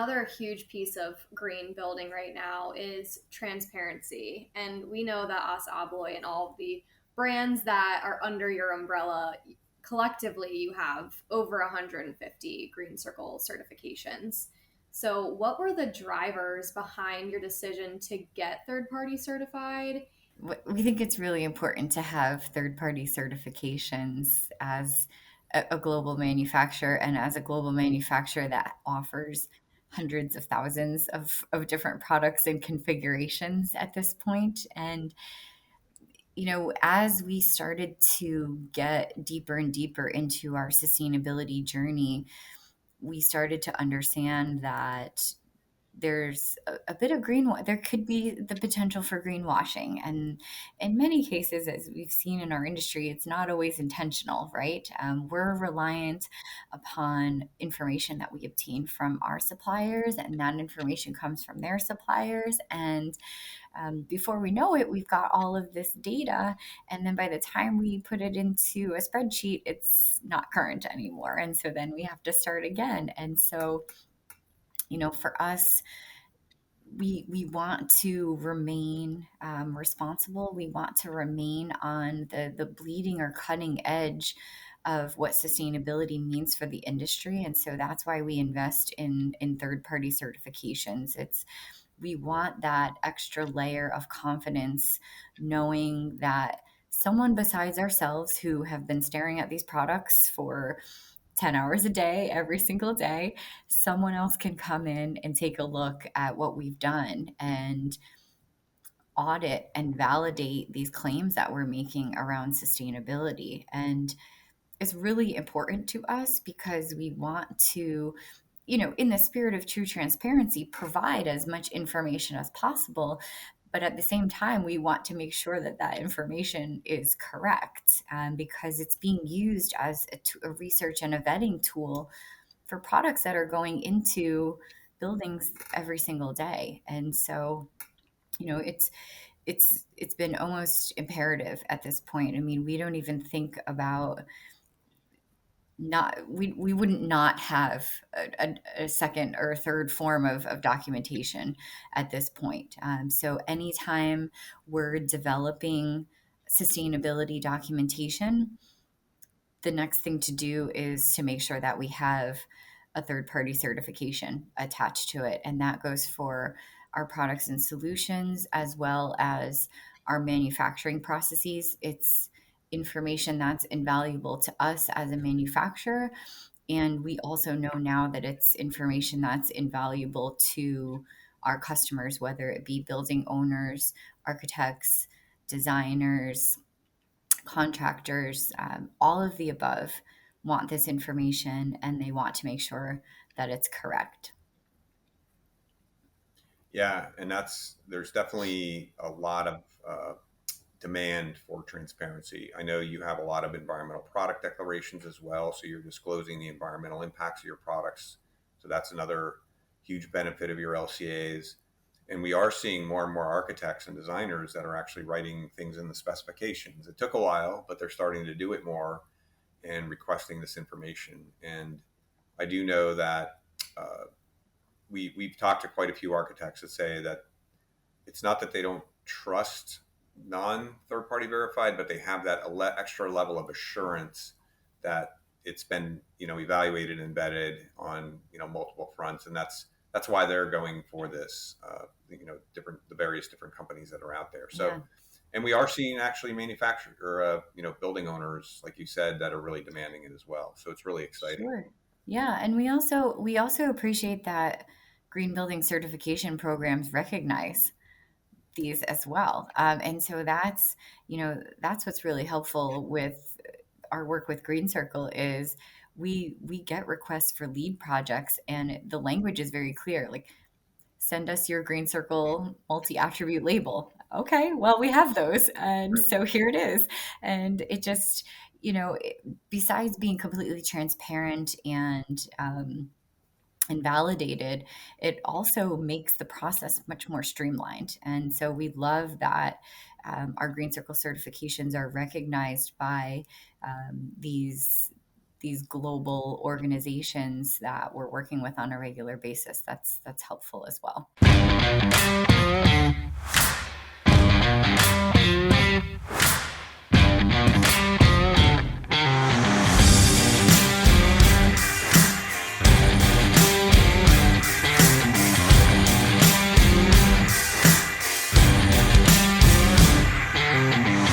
another huge piece of green building right now is transparency. And we know that ASSA ABLOY and all of the brands that are under your umbrella, collectively, you have over 150 GreenCircle certifications. So, what were the drivers behind your decision to get third party certified? We think it's really important to have third-party certifications as a global manufacturer, and as a global manufacturer that offers hundreds of thousands of different products and configurations at this point. And, as we started to get deeper and deeper into our sustainability journey, we started to understand that there's a bit of there could be the potential for greenwashing. And in many cases, as we've seen in our industry, it's not always intentional, right? We're reliant upon information that we obtain from our suppliers, and that information comes from their suppliers. And before we know it, we've got all of this data. And then by the time we put it into a spreadsheet, it's not current anymore. And so then we have to start again. And so, for us, we want to remain responsible. We want to remain on the bleeding or cutting edge of what sustainability means for the industry. And so that's why we invest in third party certifications. We want that extra layer of confidence, knowing that someone besides ourselves who have been staring at these products for 10 hours a day, every single day, someone else can come in and take a look at what we've done and audit and validate these claims that we're making around sustainability. And it's really important to us because we want to, in the spirit of true transparency, provide as much information as possible. But at the same time, we want to make sure that that information is correct, because it's being used as a research and a vetting tool for products that are going into buildings every single day. And so, it's been almost imperative at this point. I mean, we don't even think about not we wouldn't not have a second or a third form of documentation at this point. So anytime we're developing sustainability documentation, the next thing to do is to make sure that we have a third party certification attached to it. And that goes for our products and solutions as well as our manufacturing processes. It's information that's invaluable to us as a manufacturer. And we also know now that it's information that's invaluable to our customers, whether it be building owners, architects, designers, contractors, all of the above want this information, and they want to make sure that it's correct. Yeah, and there's definitely a lot of demand for transparency. I know you have a lot of environmental product declarations as well, so you're disclosing the environmental impacts of your products. So that's another huge benefit of your LCAs. And we are seeing more and more architects and designers that are actually writing things in the specifications. It took a while, but they're starting to do it more and requesting this information. And I do know that we've talked to quite a few architects that say that it's not that they don't trust non third party verified, but they have that extra level of assurance that it's been evaluated and vetted on multiple fronts, and that's why they're going for this. The various different companies that are out there. So, yeah. And we are seeing actually building owners, like you said, that are really demanding it as well. So it's really exciting. Sure. Yeah, and we also appreciate that green building certification programs recognize these as well. And so that's what's really helpful with our work with GreenCircle is we get requests for lead projects, and the language is very clear. Like, send us your GreenCircle multi-attribute label. Okay, well, we have those, and so here it is. And it just, besides being completely transparent and validated, it also makes the process much more streamlined. And so we love that our GreenCircle certifications are recognized by these these global organizations that we're working with on a regular basis, that's helpful as well.